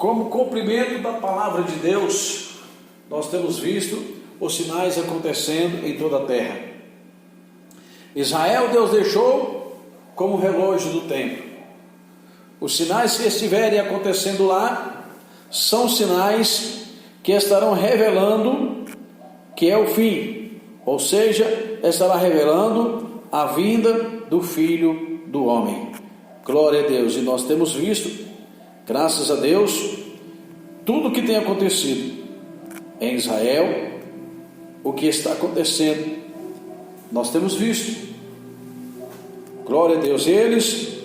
como cumprimento da palavra de Deus, nós temos visto os sinais acontecendo em toda a terra. Israel, Deus deixou como relógio do tempo. Os sinais que estiverem acontecendo lá são sinais que estarão revelando que é o fim, ou seja, estará revelando a vinda do Filho do Homem. Glória a Deus. E nós temos visto, graças a Deus, tudo o que tem acontecido em Israel, o que está acontecendo, nós temos visto. Glória a Deus. Eles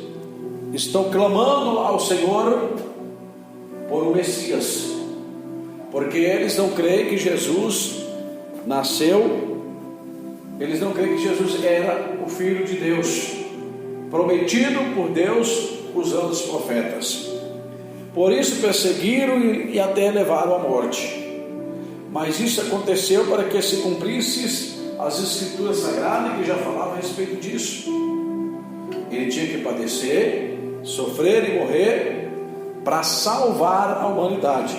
estão clamando ao Senhor por um Messias, porque eles não creem que Jesus nasceu, eles não creem que Jesus era o Filho de Deus, prometido por Deus usando os profetas. Por isso perseguiram e até levaram à morte. Mas isso aconteceu para que se cumprisse as Escrituras Sagradas, que já falavam a respeito disso. Ele tinha que padecer, sofrer e morrer para salvar a humanidade.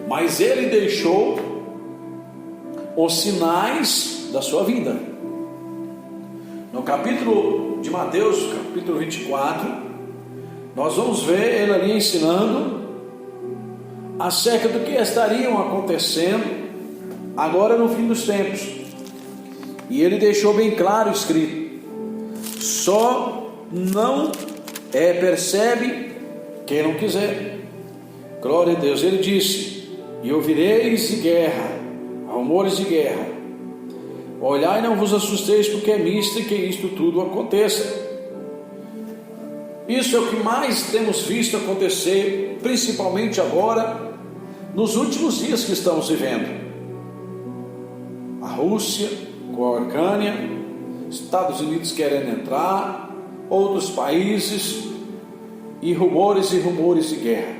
Mas ele deixou os sinais da sua vinda. No capítulo de Mateus, capítulo 24, nós vamos ver ele ali ensinando acerca do que estariam acontecendo agora no fim dos tempos. E ele deixou bem claro escrito: só não percebe quem não quiser. Glória a Deus. Ele disse: e ouvireis de guerra, rumores de guerra. Olhai e não vos assusteis, porque é misto que isto tudo aconteça. Isso é o que mais temos visto acontecer, principalmente agora, nos últimos dias que estamos vivendo. A Rússia com a Ucrânia, Estados Unidos querendo entrar, outros países, e rumores de guerra.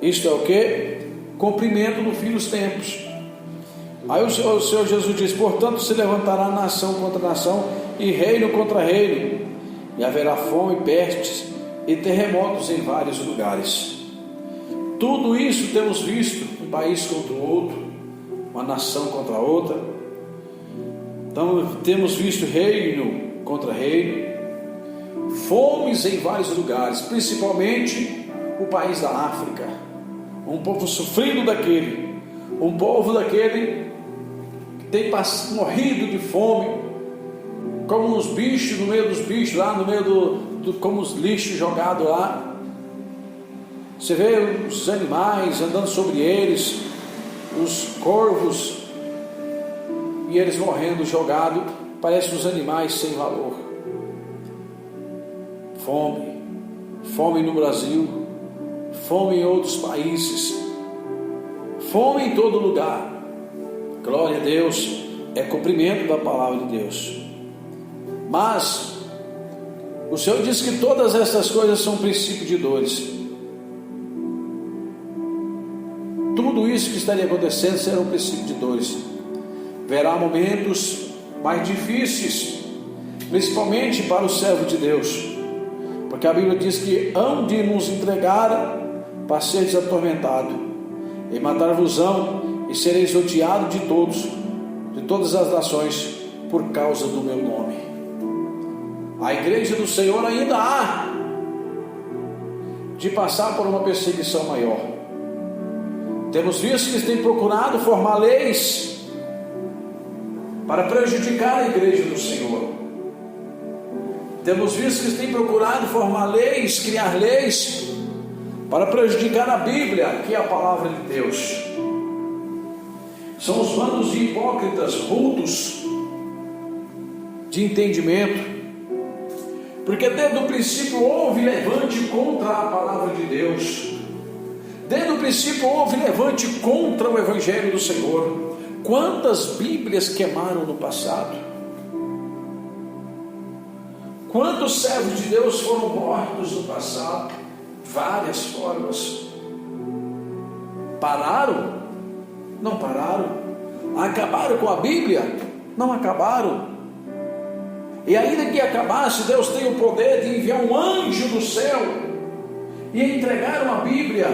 Isto é o que? Cumprimento do fim dos tempos. Aí o Senhor Jesus diz: portanto se levantará nação contra nação e reino contra reino, e haverá fome, pestes e terremotos em vários lugares. Tudo isso temos visto, um país contra o outro, uma nação contra a outra. Então temos visto reino contra reino, fomes em vários lugares, principalmente o país da África, um povo sofrido daquele, um povo daquele que tem morrido de fome, como os bichos, no meio dos bichos, lá no meio como os lixos jogados lá. Você vê os animais andando sobre eles, os corvos, e eles morrendo jogados, parece os animais sem valor. Fome no Brasil, fome em outros países, fome em todo lugar. Glória a Deus, é cumprimento da palavra de Deus. Mas o Senhor diz que todas essas coisas são princípio de dores. Tudo isso que estaria acontecendo será um princípio de dores. Verá momentos mais difíceis, principalmente para o servo de Deus, porque a Bíblia diz que hão de nos entregar para seres atormentados, e matar-vos-ão, e sereis odiados de todas as nações, por causa do meu nome. A igreja do Senhor ainda há de passar por uma perseguição maior. Temos visto que eles têm procurado formar leis para prejudicar a igreja do Senhor. Temos visto que eles têm procurado formar leis, criar leis para prejudicar a Bíblia, que é a palavra de Deus. São os bandos de hipócritas, rudos de entendimento, porque desde o princípio houve levante contra a palavra de Deus. Desde o princípio houve levante contra o Evangelho do Senhor. Quantas Bíblias queimaram no passado? Quantos servos de Deus foram mortos no passado? Várias formas. Pararam? Não pararam. Acabaram com a Bíblia? Não acabaram. E ainda que acabasse, Deus tem o poder de enviar um anjo do céu e entregaram a Bíblia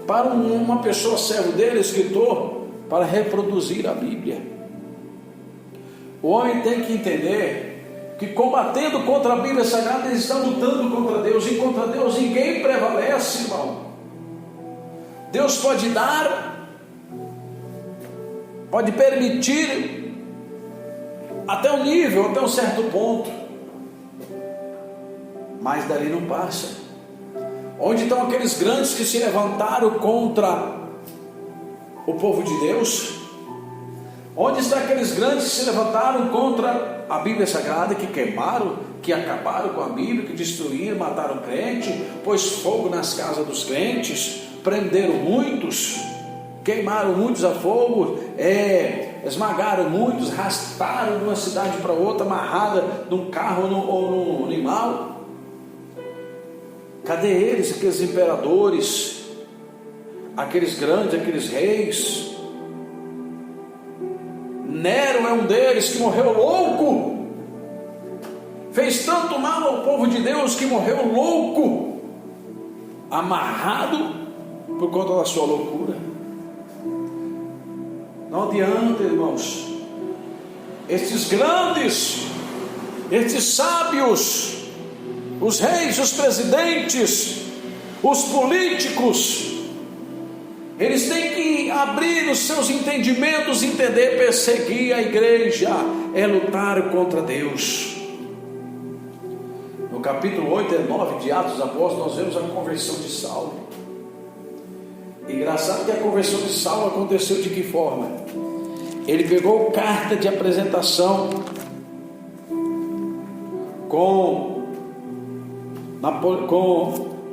para uma pessoa servo dele, escritor, para reproduzir a Bíblia. O homem tem que entender que, combatendo contra a Bíblia Sagrada, ele está lutando contra Deus, e contra Deus ninguém prevalece, irmão. Deus pode dar, pode permitir até um nível, até um certo ponto, mas dali não passa. Onde estão aqueles grandes que se levantaram contra o povo de Deus? Onde estão aqueles grandes que se levantaram contra a Bíblia Sagrada, que queimaram, que acabaram com a Bíblia, que destruíram, mataram crente, pôs fogo nas casas dos crentes, prenderam muitos, queimaram muitos a fogo, esmagaram muitos, arrastaram de uma cidade para outra, amarrada num carro ou num animal? Cadê eles, aqueles imperadores, aqueles grandes, aqueles reis? Nero é um deles que morreu louco, fez tanto mal ao povo de Deus que morreu louco, amarrado por conta da sua loucura. Não adianta, irmãos, estes grandes, estes sábios, os reis, os presidentes, os políticos, eles têm que abrir os seus entendimentos, entender, perseguir a igreja é lutar contra Deus. No capítulo 8 e 9 de Atos dos Apóstolos, nós vemos a conversão de Saulo. Engraçado que a conversão de Saulo aconteceu de que forma? Ele pegou carta de apresentação com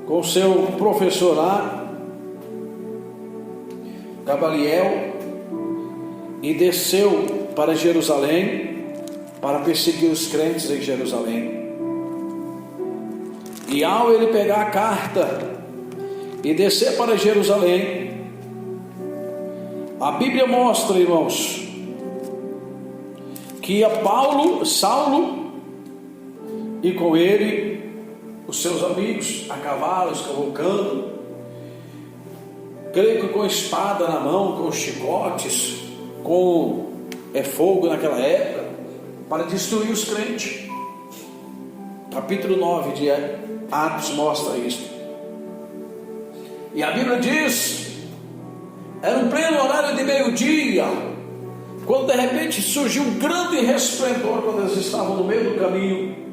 o seu professor lá, Gamaliel, e desceu para Jerusalém para perseguir os crentes em Jerusalém. E ao ele pegar a carta e descer para Jerusalém, a Bíblia mostra, irmãos, que ia Saulo e com ele os seus amigos a cavalos, cavalcando, creio que com espada na mão, com chicotes, com fogo naquela época, para destruir os crentes. Capítulo 9 de Atos mostra isso. E a Bíblia diz, era um pleno horário de meio-dia, quando de repente surgiu um grande resplendor, quando eles estavam no meio do caminho,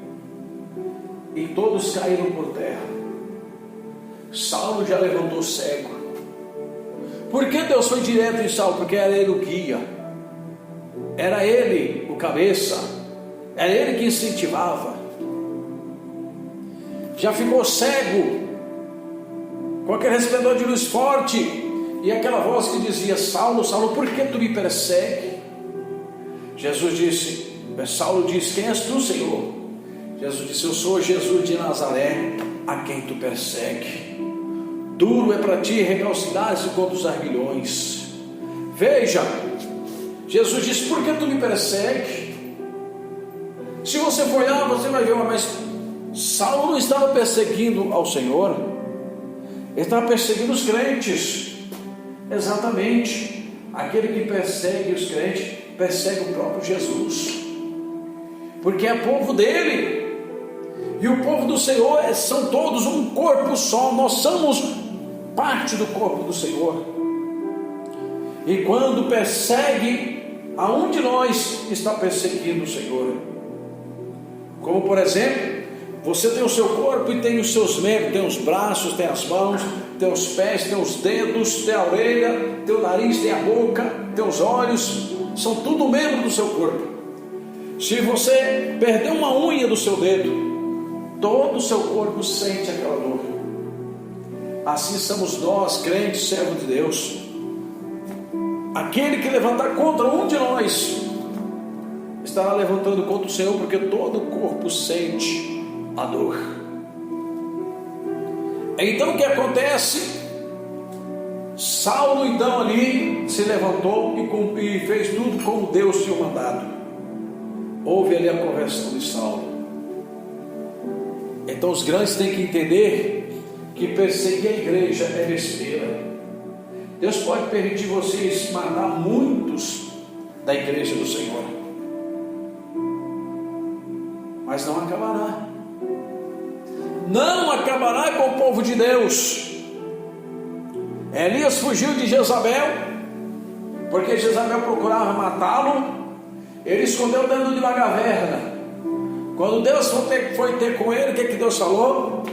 e todos caíram por terra. Saulo já levantou cego. Por que Deus foi direto em Saulo? Porque era ele o guia, era ele o cabeça, era ele que incentivava. Já ficou cego, com aquele resplendor de luz forte, e aquela voz que dizia: Saulo, Saulo, por que tu me persegue? Saulo disse: quem és tu, Senhor? Jesus disse: eu sou Jesus de Nazaré, a quem tu persegue. Duro é para ti recalcitrar-se contra os arguilhões. Veja, Jesus disse: por que tu me persegue? Se você for olhar, você vai ver, mas Saulo não estava perseguindo ao Senhor, ele estava perseguindo os crentes. Exatamente, aquele que persegue os crentes, persegue o próprio Jesus, porque é povo dele. E o povo do Senhor são todos um corpo só, nós somos parte do corpo do Senhor. E quando persegue, a um de nós está perseguindo o Senhor. Como por exemplo, você tem o seu corpo e tem os seus membros, tem os braços, tem as mãos, tem os pés, tem os dedos, tem a orelha, tem o nariz, tem a boca, tem os olhos, são tudo membros do seu corpo. Se você perder uma unha do seu dedo, todo o seu corpo sente aquela dor. Assim somos nós, crentes, servos de Deus. Aquele que levantar contra um de nós estará levantando contra o Senhor, porque todo o corpo sente a dor. Então o que acontece? Saulo então ali se levantou e fez tudo como Deus tinha mandado. Houve ali a conversão de Saulo. Então os grandes têm que entender que perseguir a igreja é besteira. Deus pode permitir vocês matar muitos da igreja do Senhor, mas não acabará. Não acabará com o povo de Deus. Elias fugiu de Jezabel, porque Jezabel procurava matá-lo. Ele escondeu dentro de uma caverna. Quando Deus foi ter com ele, o que Deus falou?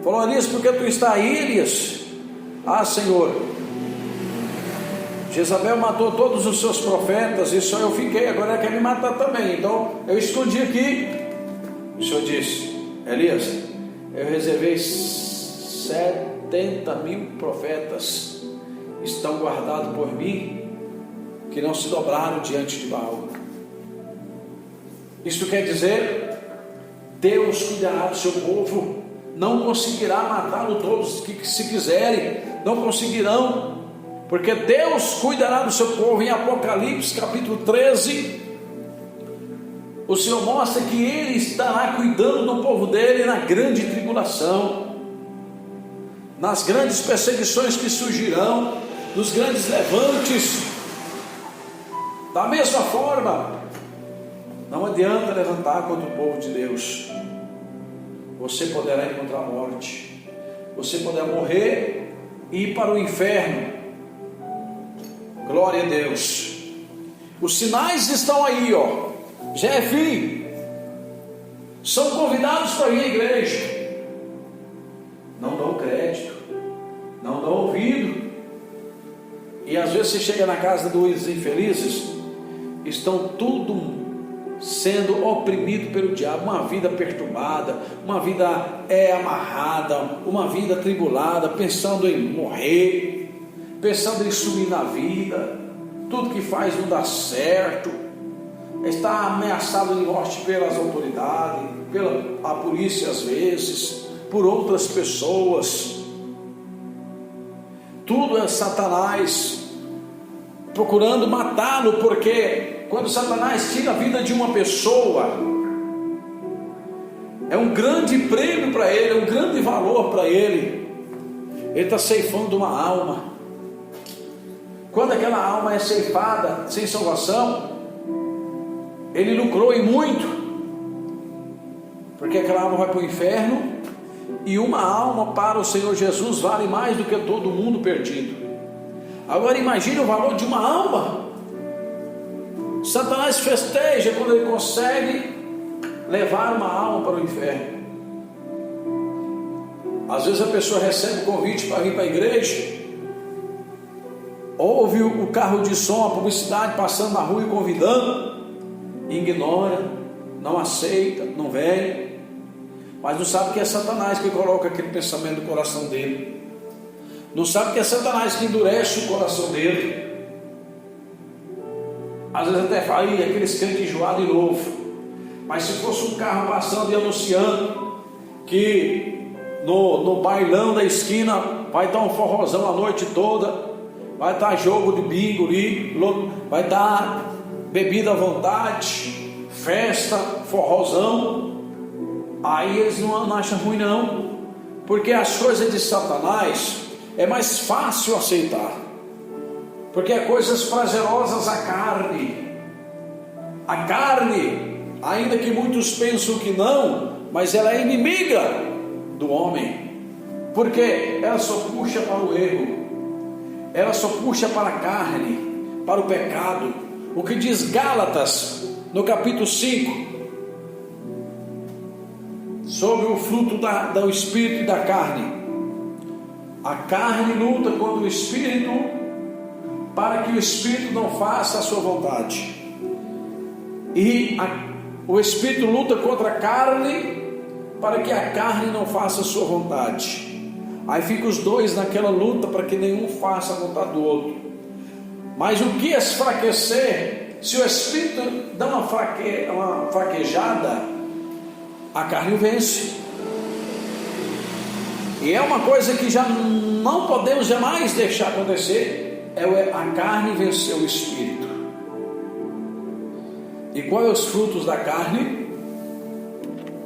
Falou: Elias, por que tu está aí, Elias? Ah, Senhor, Jezabel matou todos os seus profetas e só eu fiquei, agora ela quer me matar também, então eu escondi aqui. O Senhor disse: Elias, eu reservei 70.000 profetas, estão guardados por mim, que não se dobraram diante de Baal. Isto quer dizer, Deus cuidará do seu povo, não conseguirá matá-lo todos que se quiserem, não conseguirão, porque Deus cuidará do seu povo. Em Apocalipse capítulo 13, o Senhor mostra que Ele estará cuidando do povo dele na grande tribulação, nas grandes perseguições que surgirão, nos grandes levantes. Da mesma forma, não adianta levantar contra o povo de Deus. Você poderá encontrar morte, você poderá morrer e ir para o inferno. Glória a Deus. Os sinais estão aí, ó. Já é fim. São convidados para ir à igreja. Não dão crédito, não dão ouvido. E às vezes você chega na casa dos infelizes, estão tudo sendo oprimido pelo diabo, uma vida perturbada, uma vida amarrada, uma vida tribulada, pensando em morrer, pensando em sumir na vida, tudo que faz não dá certo, está ameaçado de morte pelas autoridades, pela polícia às vezes, por outras pessoas. Tudo é Satanás procurando matá-lo, porque quando Satanás tira a vida de uma pessoa, é um grande prêmio para ele, é um grande valor para ele. Ele está ceifando uma alma. Quando aquela alma é ceifada sem salvação, ele lucrou em muito, porque aquela alma vai para o inferno, e uma alma para o Senhor Jesus vale mais do que todo mundo perdido. Agora imagine o valor de uma alma. Satanás festeja quando ele consegue levar uma alma para o inferno. Às vezes a pessoa recebe o convite para vir para a igreja, ouve o carro de som, a publicidade passando na rua e convidando, ignora, não aceita, não vem, mas não sabe que é Satanás que coloca aquele pensamento no coração dele, não sabe que é Satanás que endurece o coração dele. Às vezes até fala: aqueles crentes enjoados de novo. Mas se fosse um carro passando e anunciando que no bailão da esquina vai estar um forrozão a noite toda, vai estar jogo de bingo ali, vai estar bebida à vontade, festa, forrozão, aí eles não acham ruim não, porque as coisas de Satanás é mais fácil aceitar, porque é coisas prazerosas à carne. A carne, ainda que muitos pensam que não, mas ela é inimiga do homem, porque ela só puxa para o erro, ela só puxa para a carne, para o pecado. O que diz Gálatas no capítulo 5 sobre o fruto do Espírito e da carne: a carne luta contra o Espírito, para que o Espírito não faça a sua vontade, e o Espírito luta contra a carne, para que a carne não faça a sua vontade. Aí fica os dois naquela luta, para que nenhum faça a vontade do outro. Mas o que enfraquecer, se o Espírito dá uma fraquejada, a carne vence. E é uma coisa que já não podemos jamais deixar acontecer, é a carne vencer o Espírito. E quais são os frutos da carne?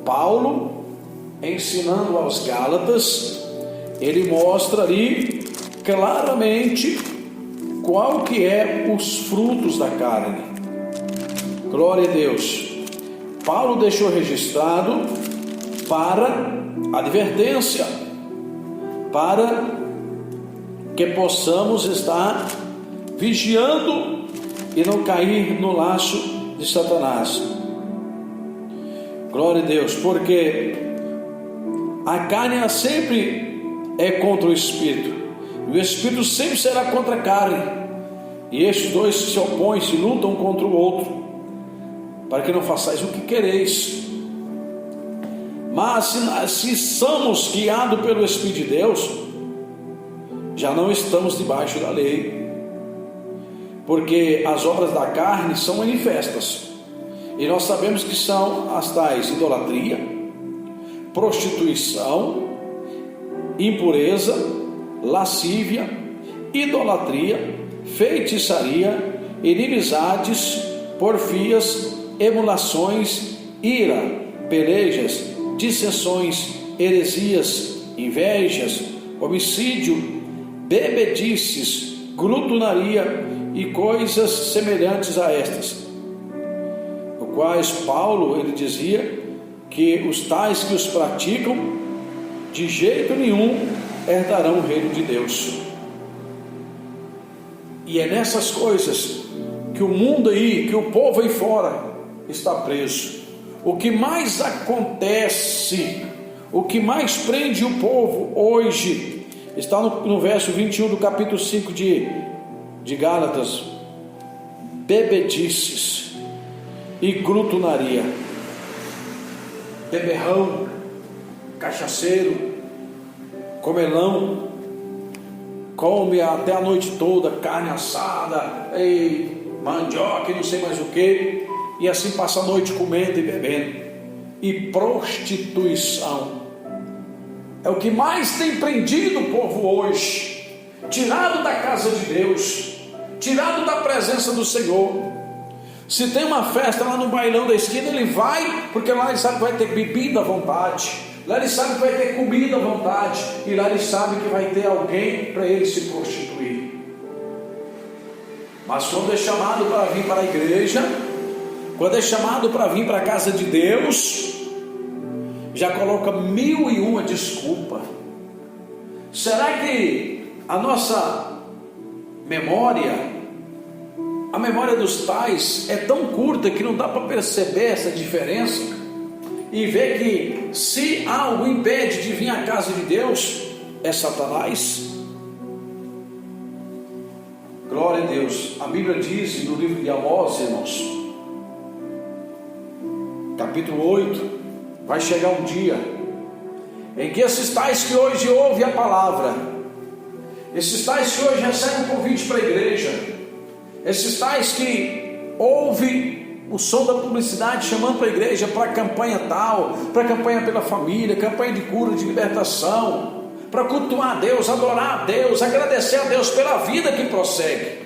Paulo, ensinando aos Gálatas, ele mostra ali claramente qual que é os frutos da carne. Glória a Deus. Paulo deixou registrado para advertência, para que possamos estar vigiando e não cair no laço de Satanás. Glória a Deus, porque a carne sempre é contra o Espírito, e o Espírito sempre será contra a carne, e estes dois se opõem, se lutam um contra o outro, para que não façais o que quereis. Mas se somos guiados pelo Espírito de Deus, já não estamos debaixo da lei, porque as obras da carne são manifestas, e nós sabemos que são as tais: idolatria, prostituição, impureza, lascívia, idolatria, feitiçaria, inimizades, porfias, emulações, ira, pelejas, dissensões, heresias, invejas, homicídio, bebedices, glutonaria e coisas semelhantes a estas, no quais Paulo ele dizia que os tais que os praticam de jeito nenhum herdarão o reino de Deus. E é nessas coisas que o mundo aí, que o povo aí fora está preso. O que mais acontece, o que mais prende o povo hoje, está no verso 21 do capítulo 5 de Gálatas: bebedices e glutonaria, beberrão, cachaceiro, comelão, come até a noite toda carne assada, mandioca e não sei mais o que, e assim passa a noite comendo e bebendo. E prostituição é o que mais tem prendido o povo hoje, tirado da casa de Deus, tirado da presença do Senhor. Se tem uma festa lá no bailão da esquina, ele vai, porque lá ele sabe que vai ter bebida à vontade, lá ele sabe que vai ter comida à vontade, e lá ele sabe que vai ter alguém para ele se prostituir. Mas quando é chamado para vir para a igreja, quando é chamado para vir para a casa de Deus, já coloca 1001 desculpa. Será que a nossa memória, a memória dos pais é tão curta que não dá para perceber essa diferença e ver que se algo impede de vir à casa de Deus é Satanás? Glória a Deus. A Bíblia diz no livro de Amós, irmãos, capítulo 8, vai chegar um dia em que esses tais que hoje ouvem a palavra, esses tais que hoje recebem o convite para a igreja, esses tais que ouvem o som da publicidade chamando para a igreja, para a campanha tal, para a campanha pela família, campanha de cura, de libertação, para cultuar a Deus, adorar a Deus, agradecer a Deus pela vida que prossegue,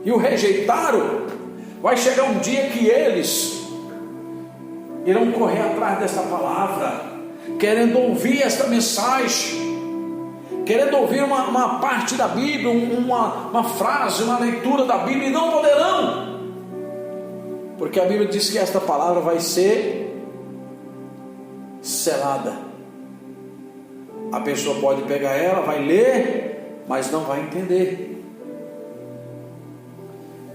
e o rejeitaram, vai chegar um dia que eles irão correr atrás dessa palavra, querendo ouvir esta mensagem, querendo ouvir uma parte da Bíblia, uma frase, uma leitura da Bíblia, e não poderão, porque a Bíblia diz que esta palavra vai ser selada. A pessoa pode pegar ela, vai ler, mas não vai entender,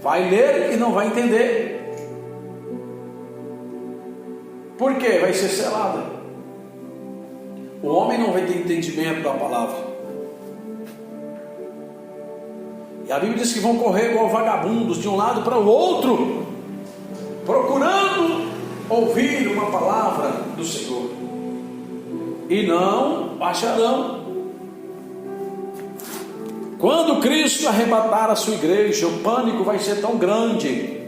vai ler e não vai entender. Por quê? Vai ser selada. O homem não vai ter entendimento da palavra. E a Bíblia diz que vão correr igual vagabundos de um lado para o outro, procurando ouvir uma palavra do Senhor, e não acharão. Quando Cristo arrebatar a sua igreja, o pânico vai ser tão grande,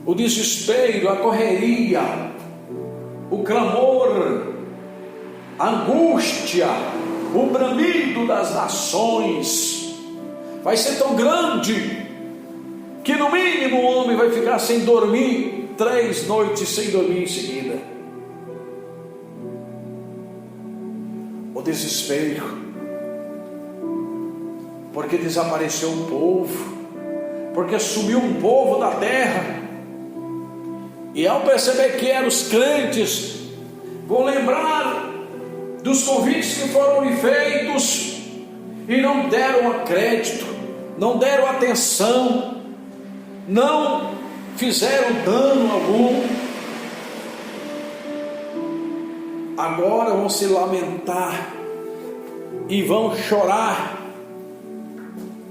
o desespero, a correria, o clamor, a angústia, o bramido das nações vai ser tão grande que no mínimo o homem vai ficar sem dormir 3 noites sem dormir em seguida. O desespero, porque desapareceu um povo, porque sumiu um povo da terra. E ao perceber que eram os crentes, vão lembrar dos convites que foram lhe feitos e não deram crédito, não deram atenção, não fizeram dano algum. Agora vão se lamentar e vão chorar,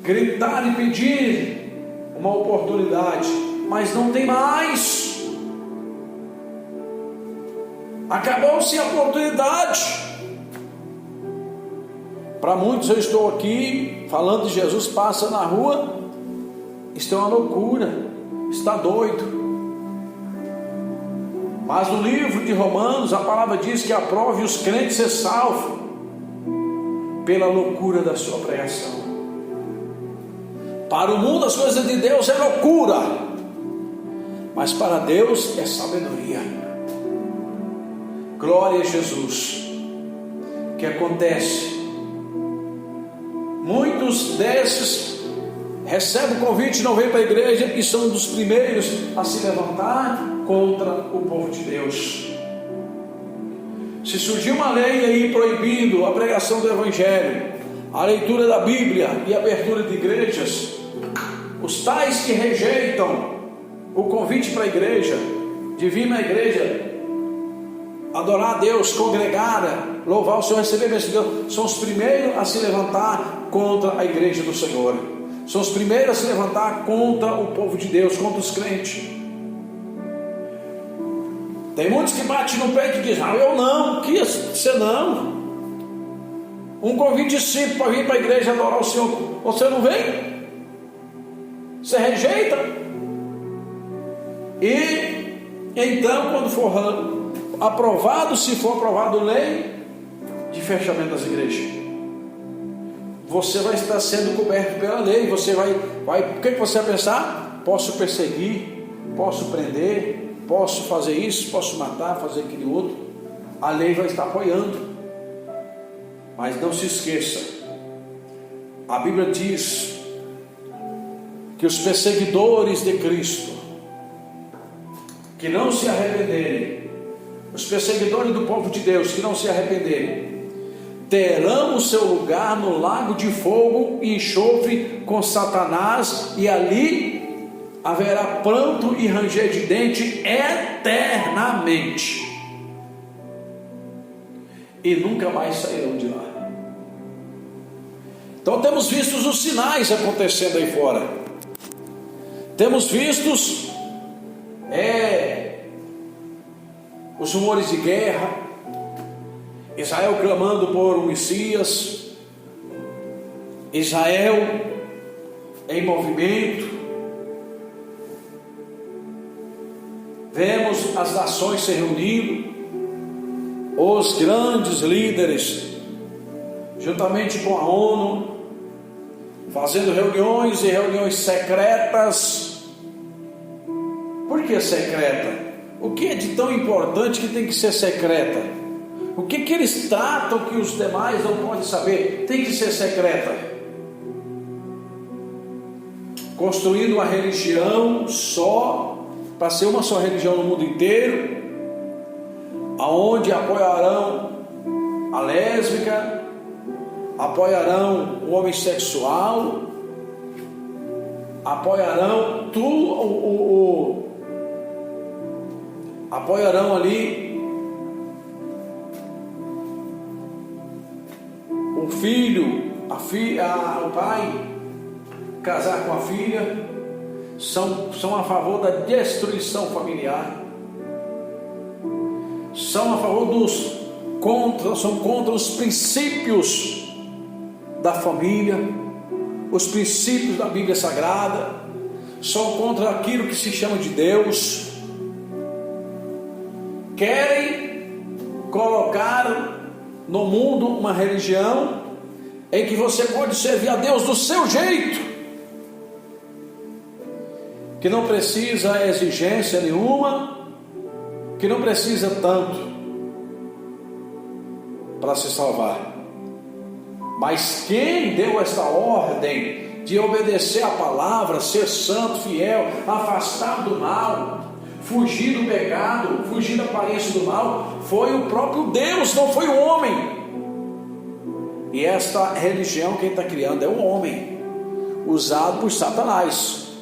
gritar e pedir uma oportunidade, mas não tem mais. Acabou-se a oportunidade. Para muitos, eu estou aqui falando de Jesus, passa na rua, isso é uma loucura, está doido. Mas no livro de Romanos, a palavra diz que aprove os crentes ser salvos pela loucura da sua pregação. Para o mundo as coisas de Deus é loucura, mas para Deus é sabedoria. Glória a Jesus. O que acontece? Muitos desses recebem o convite e não vêm para a igreja e são dos primeiros a se levantar contra o povo de Deus. Se surgir uma lei aí proibindo a pregação do Evangelho, a leitura da Bíblia e a abertura de igrejas, os tais que rejeitam o convite para a igreja, de vir na igreja, adorar a Deus, congregar, louvar o Senhor, receber a bênção de Deus, são os primeiros a se levantar contra a igreja do Senhor, são os primeiros a se levantar contra o povo de Deus, contra os crentes. Tem muitos que batem no peito e dizem: eu não, que você não. Um convite simples para vir para a igreja adorar o Senhor, você não vem? Você rejeita? E então, quando for aprovado, se for aprovado lei de fechamento das igrejas, você vai estar sendo coberto pela lei. Você vai o que você vai pensar? Posso perseguir, posso prender, posso fazer isso, posso matar, fazer aquilo outro. A lei vai estar apoiando. Mas não se esqueça, a Bíblia diz que os perseguidores de Cristo, que não se arrependerem, os perseguidores do povo de Deus que não se arrependerem, terão o seu lugar no lago de fogo e enxofre com Satanás, e ali haverá pranto e ranger de dente eternamente, e nunca mais sairão de lá. Então temos visto os sinais acontecendo aí fora, temos visto os rumores de guerra, Israel clamando por um Messias, Israel em movimento. Vemos as nações se reunindo, os grandes líderes, juntamente com a ONU, fazendo reuniões e reuniões secretas. Por que secreta? O que é de tão importante que tem que ser secreta? O que eles tratam que os demais não podem saber? Tem que ser secreta. Construindo uma religião só, para ser uma só religião no mundo inteiro, aonde apoiarão a lésbica, apoiarão o homossexual, apoiarão tudo, apoiarão ali o filho, a filha, o pai casar com a filha, são a favor da destruição familiar, são a favor são contra os princípios da família, os princípios da Bíblia Sagrada, são contra aquilo que se chama de Deus. Querem colocar no mundo uma religião em que você pode servir a Deus do seu jeito, que não precisa exigência nenhuma, que não precisa tanto para se salvar. Mas quem deu esta ordem de obedecer a palavra, ser santo, fiel, afastado do mal, fugir do pecado, fugir da aparência do mal, foi o próprio Deus, não foi o homem. E esta religião quem está criando é o homem, usado por Satanás.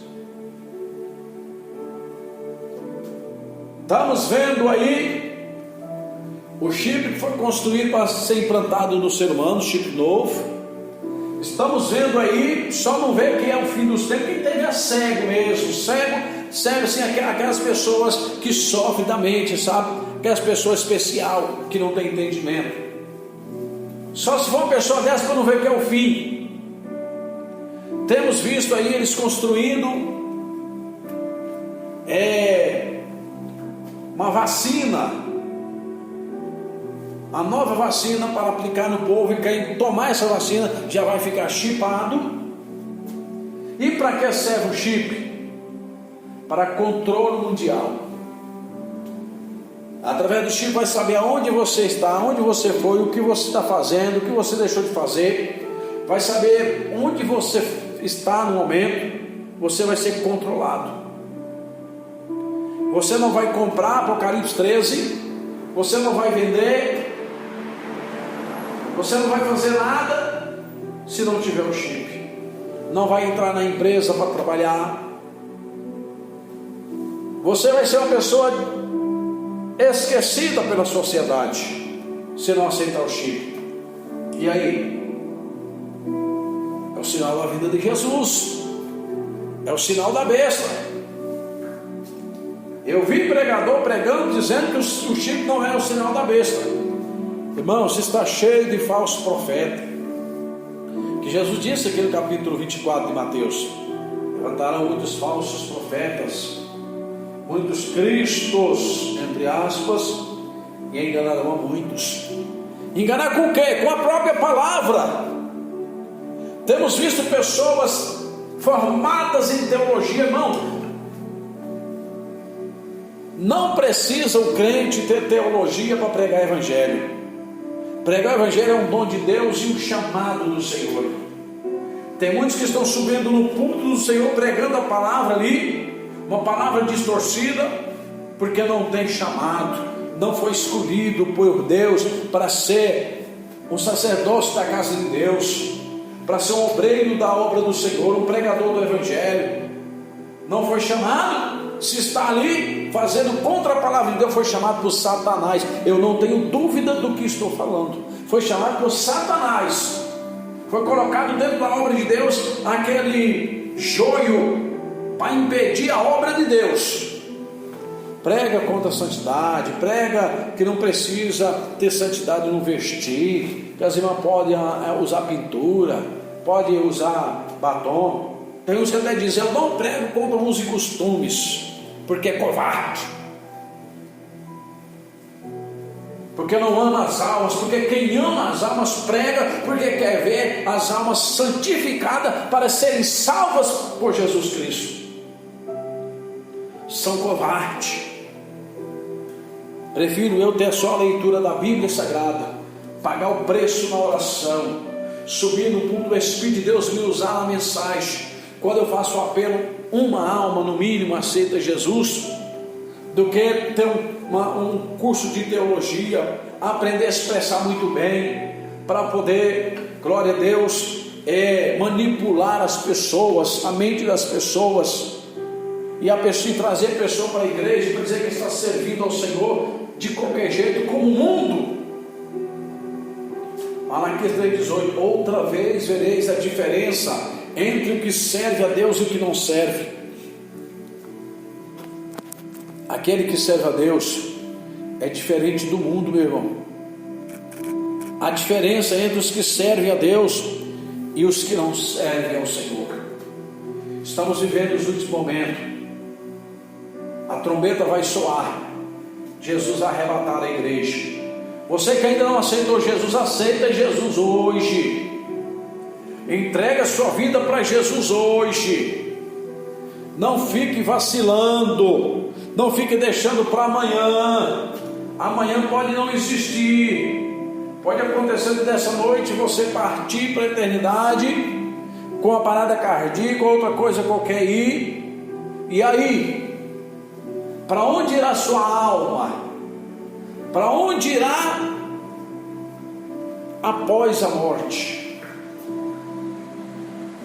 Estamos vendo aí o chip que foi construído para ser implantado no ser humano, chip novo. Estamos vendo aí, só não vê que é o fim dos tempos, quem teve é cego mesmo. Cego assim, aquelas pessoas que sofrem da mente, sabe? Aquelas pessoas especiais que não tem entendimento. Só se for uma pessoa dessa para não ver que é o fim. Temos visto aí eles construindo uma vacina, a nova vacina para aplicar no povo, e quem tomar essa vacina já vai ficar chipado. E para que serve o chip? Para controle mundial. Através do chip vai saber aonde você está, aonde você foi, o que você está fazendo, o que você deixou de fazer. Vai saber onde você está no momento. Você vai ser controlado. Você não vai comprar, Apocalipse 13. Você não vai vender. Você não vai fazer nada se não tiver o chip. Não vai entrar na empresa para trabalhar. Você vai ser uma pessoa esquecida pela sociedade se não aceitar o chip. E aí? É o sinal da vida de Jesus. É o sinal da besta. Eu vi pregador pregando dizendo que o chip não é o sinal da besta. Irmãos, está cheio de falsos profetas. Que Jesus disse aqui no capítulo 24 de Mateus: levantarão muitos falsos profetas, muitos cristos, entre aspas, e enganarão a muitos. Enganar com o quê? Com a própria palavra. Temos visto pessoas formadas em teologia, irmão. Não precisa o crente ter teologia para pregar evangelho. Pregar o evangelho é um dom de Deus e um chamado do Senhor. Tem muitos que estão subindo no púlpito do Senhor pregando a palavra ali, uma palavra distorcida, porque não tem chamado, não foi escolhido por Deus para ser um sacerdócio da casa de Deus, para ser um obreiro da obra do Senhor, um pregador do evangelho. Não foi chamado. Se está ali fazendo contra a palavra de Deus, foi chamado por Satanás. Eu não tenho dúvida do que estou falando. Foi chamado por Satanás. Foi colocado dentro da obra de Deus aquele joio para impedir a obra de Deus. Prega contra a santidade, prega que não precisa ter santidade no vestir, que as irmãs podem usar pintura, podem usar batom. Tem uns que até dizem: eu não prego contra usos e costumes, porque é covarde, porque não ama as almas, porque quem ama as almas prega, porque quer ver as almas santificadas para serem salvas por Jesus Cristo. São covardes. Prefiro eu ter só a leitura da Bíblia Sagrada, pagar o preço na oração, subir no púlpito do Espírito de Deus me usar na mensagem. Quando eu faço o apelo, uma alma no mínimo aceita Jesus, do que ter um curso de teologia, aprender a expressar muito bem, para poder, glória a Deus, manipular as pessoas, a mente das pessoas, e trazer a pessoa para a igreja, para dizer que está servindo ao Senhor de qualquer jeito, como o mundo. Malaquias 3,18: outra vez vereis a diferença entre o que serve a Deus e o que não serve. Aquele que serve a Deus é diferente do mundo, meu irmão. A diferença entre os que servem a Deus e os que não servem ao Senhor. Estamos vivendo os últimos momentos. A trombeta vai soar. Jesus vai arrebatar a igreja. Você que ainda não aceitou Jesus, aceita Jesus hoje. Entrega a sua vida para Jesus hoje. Não fique vacilando. Não fique deixando para amanhã. Amanhã pode não existir. Pode acontecer dessa noite você partir para a eternidade com a parada cardíaca ou outra coisa qualquer ir. E aí? Para onde irá sua alma? Para onde irá após a morte?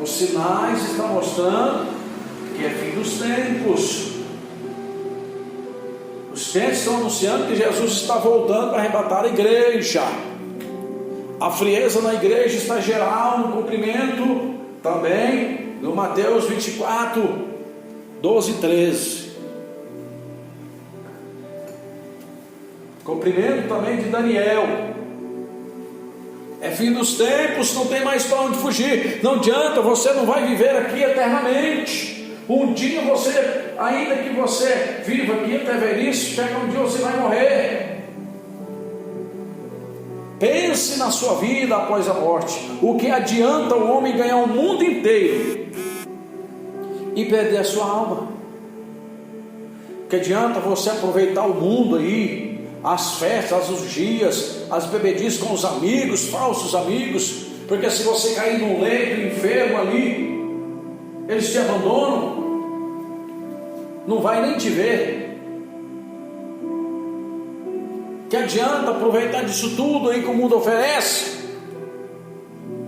Os sinais estão mostrando que é fim dos tempos. Os tempos estão anunciando que Jesus está voltando para arrebatar a igreja. A frieza na igreja está geral, no cumprimento também do Mateus 24, 12 e 13. Cumprimento também de Daniel. É fim dos tempos, não tem mais para onde fugir. Não adianta, você não vai viver aqui eternamente. Um dia você, ainda que você viva aqui até velhice, chega um dia você vai morrer. Pense na sua vida após a morte. O que adianta o homem ganhar o mundo inteiro e perder a sua alma? O que adianta você aproveitar o mundo aí, as festas, os dias, as bebedices com os amigos, falsos amigos, porque se você cair num leito enfermo ali, eles te abandonam, não vai nem te ver. Que adianta aproveitar disso tudo aí que o mundo oferece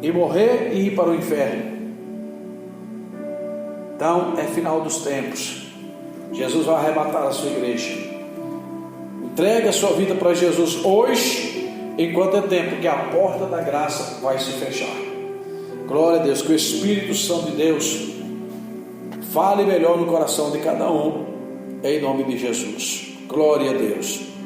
e morrer e ir para o inferno? Então é final dos tempos. Jesus vai arrebatar a sua igreja. Entregue a sua vida para Jesus hoje, enquanto é tempo, que a porta da graça vai se fechar. Glória a Deus. Que o Espírito Santo de Deus fale melhor no coração de cada um, em nome de Jesus. Glória a Deus.